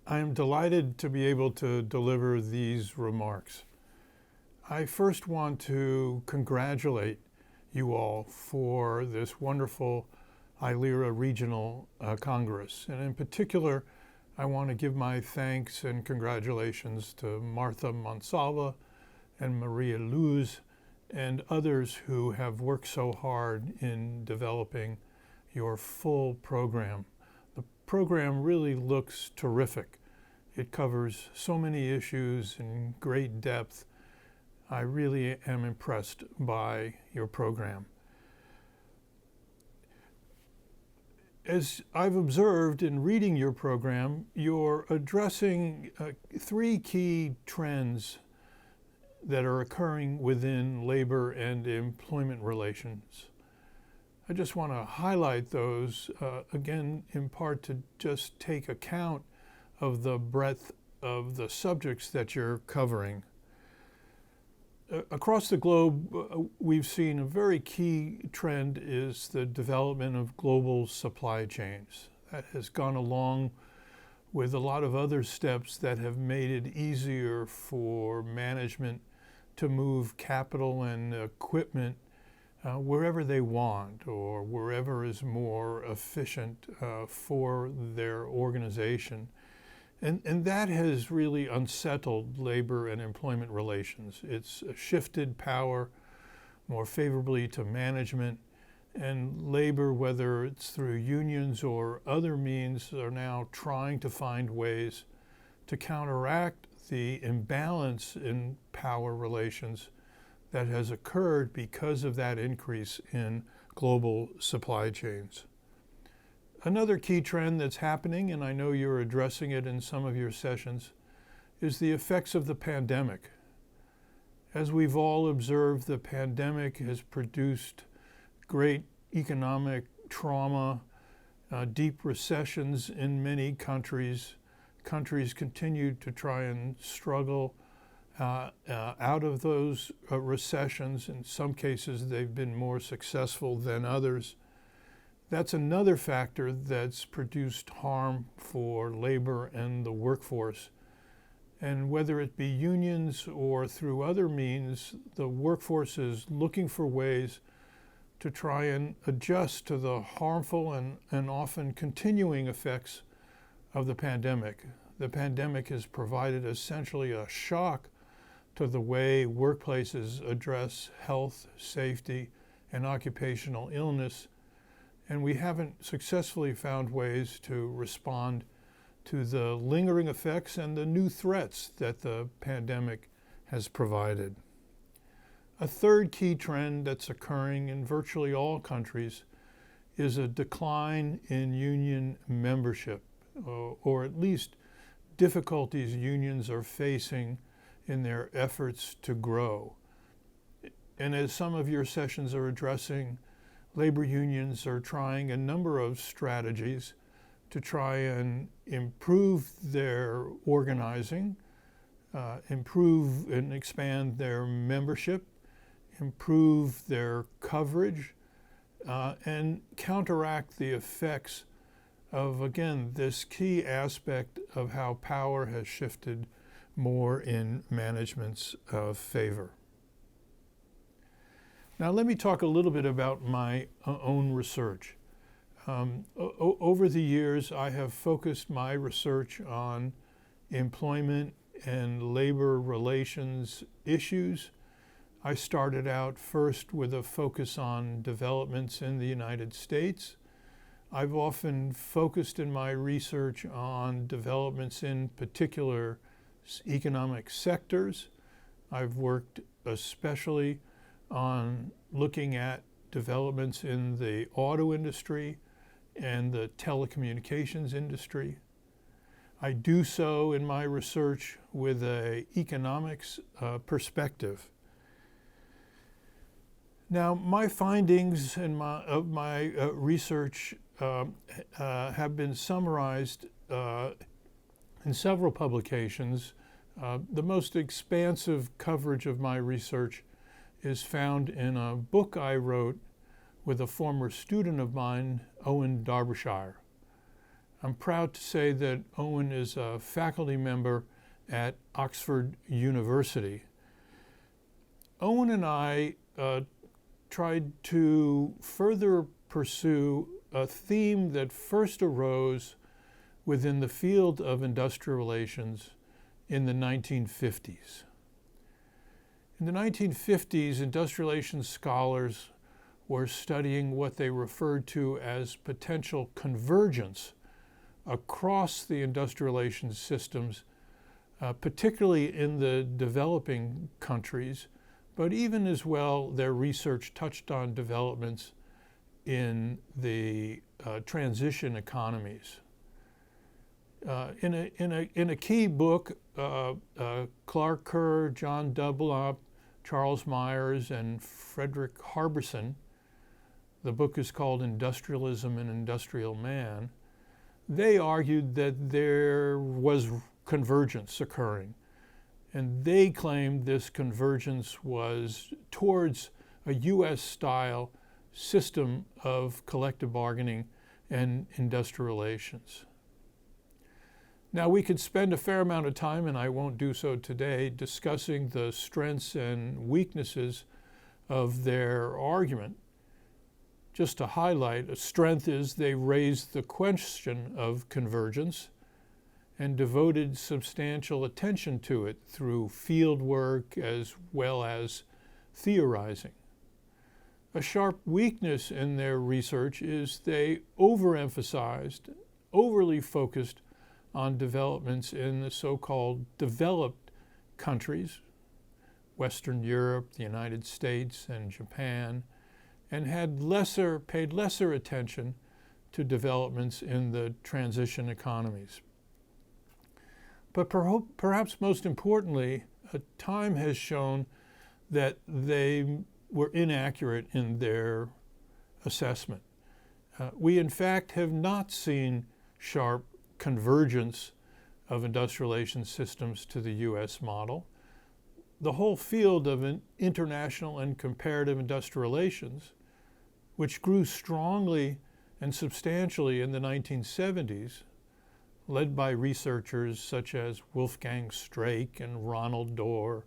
I am delighted to be able to deliver these remarks. I first want to congratulate you all for this wonderful ILERA Regional Congress. And in particular, I want to give my thanks and congratulations to Martha Monsalva and Maria Luz and others who have worked so hard in developing your full program. The program really looks terrific. It covers so many issues in great depth. I really am impressed by your program. As I've observed in reading your program, you're addressing three key trends that are occurring within labor and employment relations. I just want to highlight those, again, in part to just take account of the breadth of the subjects that you're covering. Across the globe, we've seen a very key trend is the development of global supply chains. That has gone along with a lot of other steps that have made it easier for management to move capital and equipment wherever they want or wherever is more efficient for their organization. And that has really unsettled labor and employment relations. It's shifted power more favorably to management, and labor, whether it's through unions or other means, are now trying to find ways to counteract the imbalance in power relations that has occurred because of that increase in global supply chains. Another key trend that's happening, and I know you're addressing it in some of your sessions, is the effects of the pandemic. As we've all observed, the pandemic has produced great economic trauma, deep recessions in many countries. Countries continue to try and struggle out of those recessions. In some cases, they've been more successful than others. That's another factor that's produced harm for labor and the workforce. And whether it be unions or through other means, the workforce is looking for ways to try and adjust to the harmful and often continuing effects of the pandemic. The pandemic has provided essentially a shock to the way workplaces address health, safety, and occupational illness. And we haven't successfully found ways to respond to the lingering effects and the new threats that the pandemic has provided. A third key trend that's occurring in virtually all countries is a decline in union membership, or at least difficulties unions are facing in their efforts to grow. And as some of your sessions are addressing, labor unions are trying a number of strategies to try and improve their organizing, improve and expand their membership, improve their coverage, and counteract the effects of, again, this key aspect of how power has shifted more in management's favor. Now let me talk a little bit about my own research. Over the years, I have focused my research on employment and labor relations issues. I started out first with a focus on developments in the United States. I've often focused in my research on developments in particular economic sectors. I've worked especially on looking at developments in the auto industry and the telecommunications industry. I do so in my research with an economics perspective. Now, my findings of my research have been summarized in several publications. The most expansive coverage of my research is found in a book I wrote with a former student of mine, Owen Darbyshire. I'm proud to say that Owen is a faculty member at Oxford University. Owen and I tried to further pursue a theme that first arose within the field of industrial relations in the 1950s. In the 1950s, industrial relations scholars were studying what they referred to as potential convergence across the industrial relations systems, particularly in the developing countries, but even as well, their research touched on developments in the transition economies. In a key book, Clark Kerr, John Dunlop, Charles Myers, and Frederick Harbison, the book is called Industrialism and Industrial Man, they argued that there was convergence occurring. And they claimed this convergence was towards a US-style system of collective bargaining and industrial relations. Now, we could spend a fair amount of time, and I won't do so today, discussing the strengths and weaknesses of their argument. Just to highlight, a strength is they raised the question of convergence and devoted substantial attention to it through field work as well as theorizing. A sharp weakness in their research is they overemphasized, overly focused on developments in the so-called developed countries, Western Europe, the United States, and Japan, and paid lesser attention to developments in the transition economies. But perhaps most importantly, time has shown that they were inaccurate in their assessment. We in fact have not seen sharp convergence of industrial relations systems to the US model. The whole field of international and comparative industrial relations, which grew strongly and substantially in the 1970s, led by researchers such as Wolfgang Streeck and Ronald Dorr,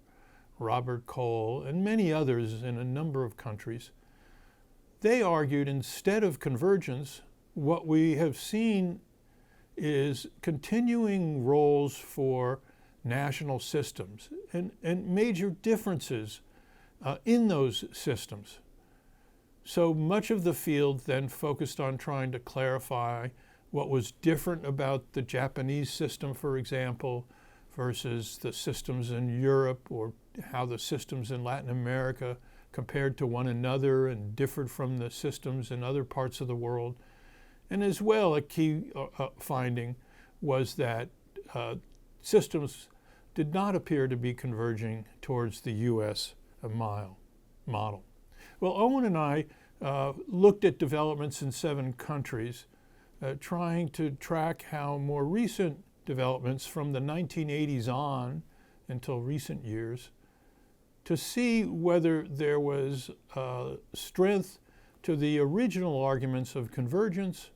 Robert Cole, and many others in a number of countries. They argued instead of convergence, what we have seen is continuing roles for national systems and major differences in those systems. So much of the field then focused on trying to clarify what was different about the Japanese system, for example, versus the systems in Europe, or how the systems in Latin America compared to one another and differed from the systems in other parts of the world. And as well, a key finding was that systems did not appear to be converging towards the US model. Well, Owen and I looked at developments in 7 countries, trying to track how more recent developments from the 1980s on until recent years, to see whether there was strength to the original arguments of convergence,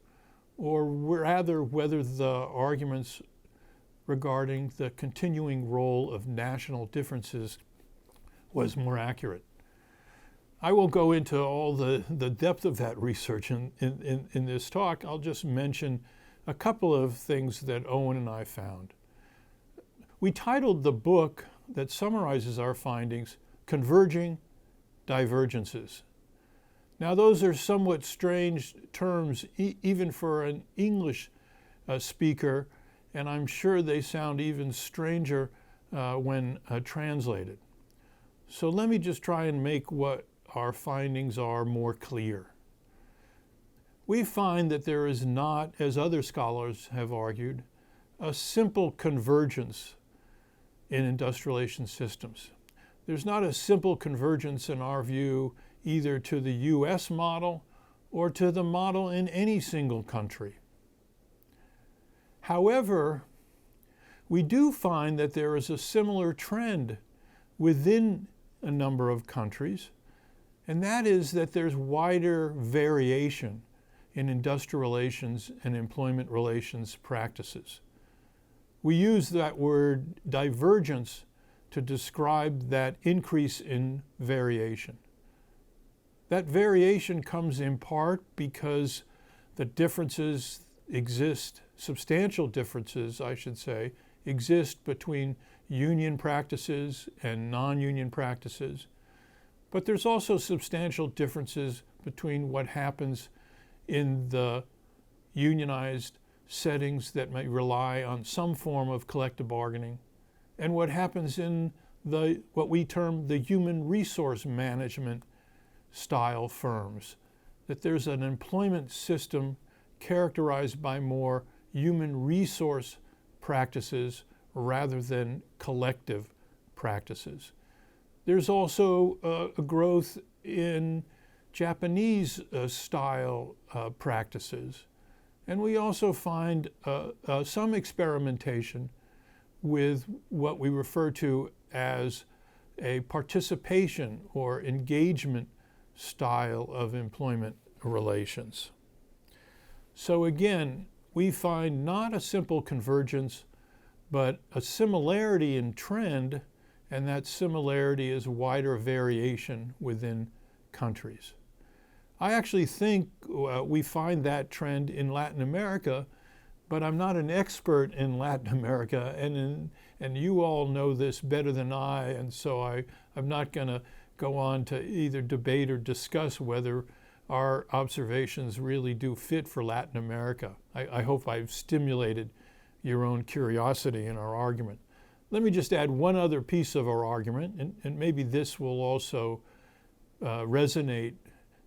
or rather whether the arguments regarding the continuing role of national differences was more accurate. I won't go into all the depth of that research in this talk. I'll just mention a couple of things that Owen and I found. We titled the book that summarizes our findings, Converging Divergences. Now, those are somewhat strange terms, even for an English speaker, and I'm sure they sound even stranger when translated. So let me just try and make what our findings are more clear. We find that there is not, as other scholars have argued, a simple convergence in industrial relations systems. There's not a simple convergence in our view either to the US model or to the model in any single country. However, we do find that there is a similar trend within a number of countries, and that is that there's wider variation in industrial relations and employment relations practices. We use that word divergence to describe that increase in variation. That variation comes in part because the differences exist, substantial differences, I should say, exist between union practices and non-union practices. But there's also substantial differences between what happens in the unionized settings that may rely on some form of collective bargaining and what happens in what we term the human resource management style firms, that there's an employment system characterized by more human resource practices rather than collective practices. There's also a growth in Japanese style practices. And we also find some experimentation with what we refer to as a participation or engagement style of employment relations. So again, we find not a simple convergence, but a similarity in trend, and that similarity is wider variation within countries. I actually think we find that trend in Latin America, but I'm not an expert in Latin America, and you all know this better than I, and so I'm not going to go on to either debate or discuss whether our observations really do fit for Latin America. I hope I've stimulated your own curiosity in our argument. Let me just add one other piece of our argument, and maybe this will also resonate,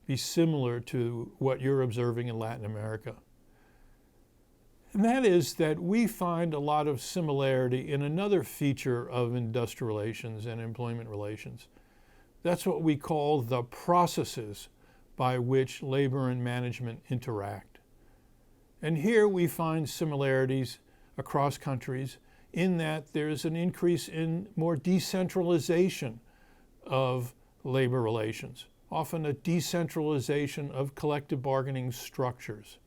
be similar to what you're observing in Latin America. And that is that we find a lot of similarity in another feature of industrial relations and employment relations. That's what we call the processes by which labor and management interact. And here we find similarities across countries in that there's an increase in more decentralization of labor relations, often a decentralization of collective bargaining structures,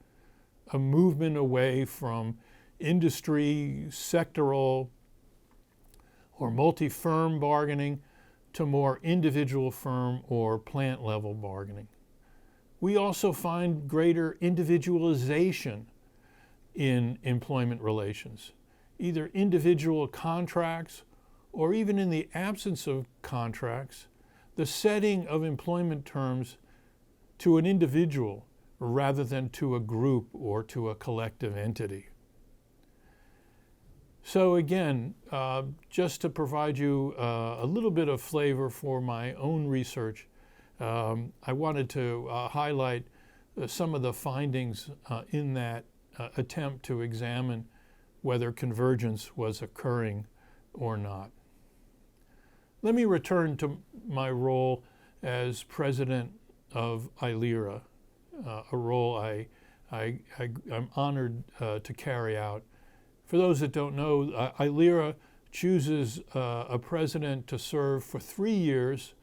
a movement away from industry, sectoral, or multi-firm bargaining to more individual firm or plant level bargaining. We also find greater individualization in employment relations, either individual contracts or even in the absence of contracts, the setting of employment terms to an individual rather than to a group or to a collective entity. So again, just to provide you a little bit of flavor for my own research, I wanted to highlight some of the findings in that attempt to examine whether convergence was occurring or not. Let me return to my role as president of ILERA, a role I'm honored to carry out. For those that don't know, ILERA chooses a president to serve for 3 years,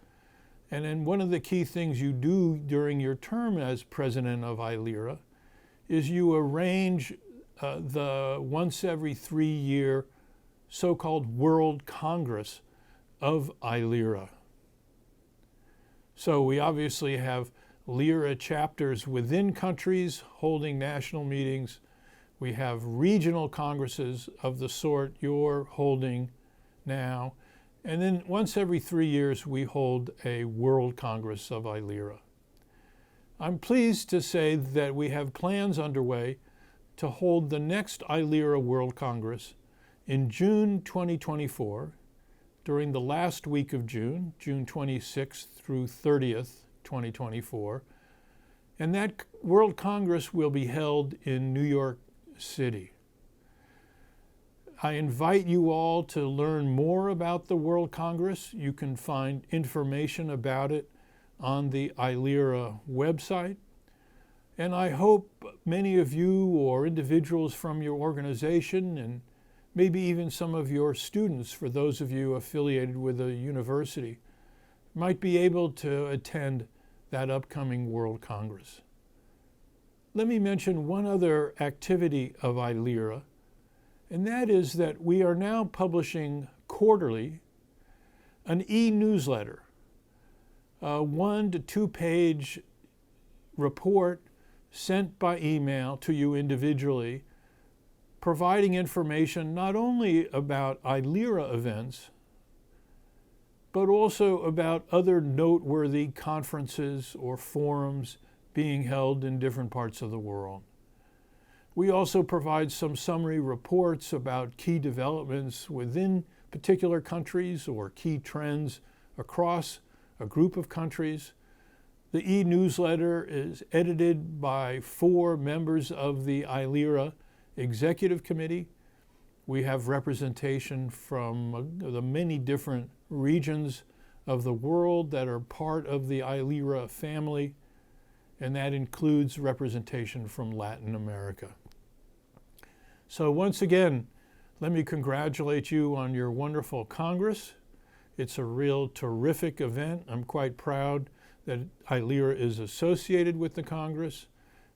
and then one of the key things you do during your term as president of ILERA is you arrange the once every 3-year so-called World Congress of ILERA. So we obviously have LERA chapters within countries holding national meetings. We have regional congresses of the sort you're holding now. And then once every 3 years, we hold a World Congress of ILERA. I'm pleased to say that we have plans underway to hold the next ILERA World Congress in June 2024, during the last week of June, June 26th through 30th, 2024. And that World Congress will be held in New York City. I invite you all to learn more about the World Congress. You can find information about it on the ILERA website. And I hope many of you or individuals from your organization, and maybe even some of your students, for those of you affiliated with a university, might be able to attend that upcoming World Congress. let me mention one other activity of ILERA, and that is that we are now publishing quarterly an e-newsletter, a 1 to 2 page report sent by email to you individually, providing information not only about ILERA events, but also about other noteworthy conferences or forums being held in different parts of the world. We also provide some summary reports about key developments within particular countries or key trends across a group of countries. The e-newsletter is edited by 4 members of the ILERA Executive Committee. We have representation from the many different regions of the world that are part of the ILERA family, and that includes representation from Latin America. So once again, let me congratulate you on your wonderful Congress. It's a real terrific event. I'm quite proud that ILERA is associated with the Congress.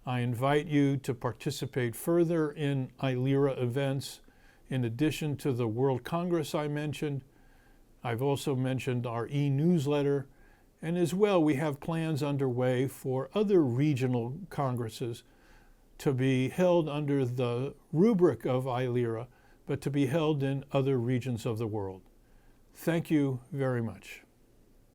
I invite you to participate further in ILERA events in addition to the World Congress I mentioned. I've also mentioned our e-newsletter, and as well we have plans underway for other regional congresses to be held under the rubric of ILERA, but to be held in other regions of the world. Thank you very much.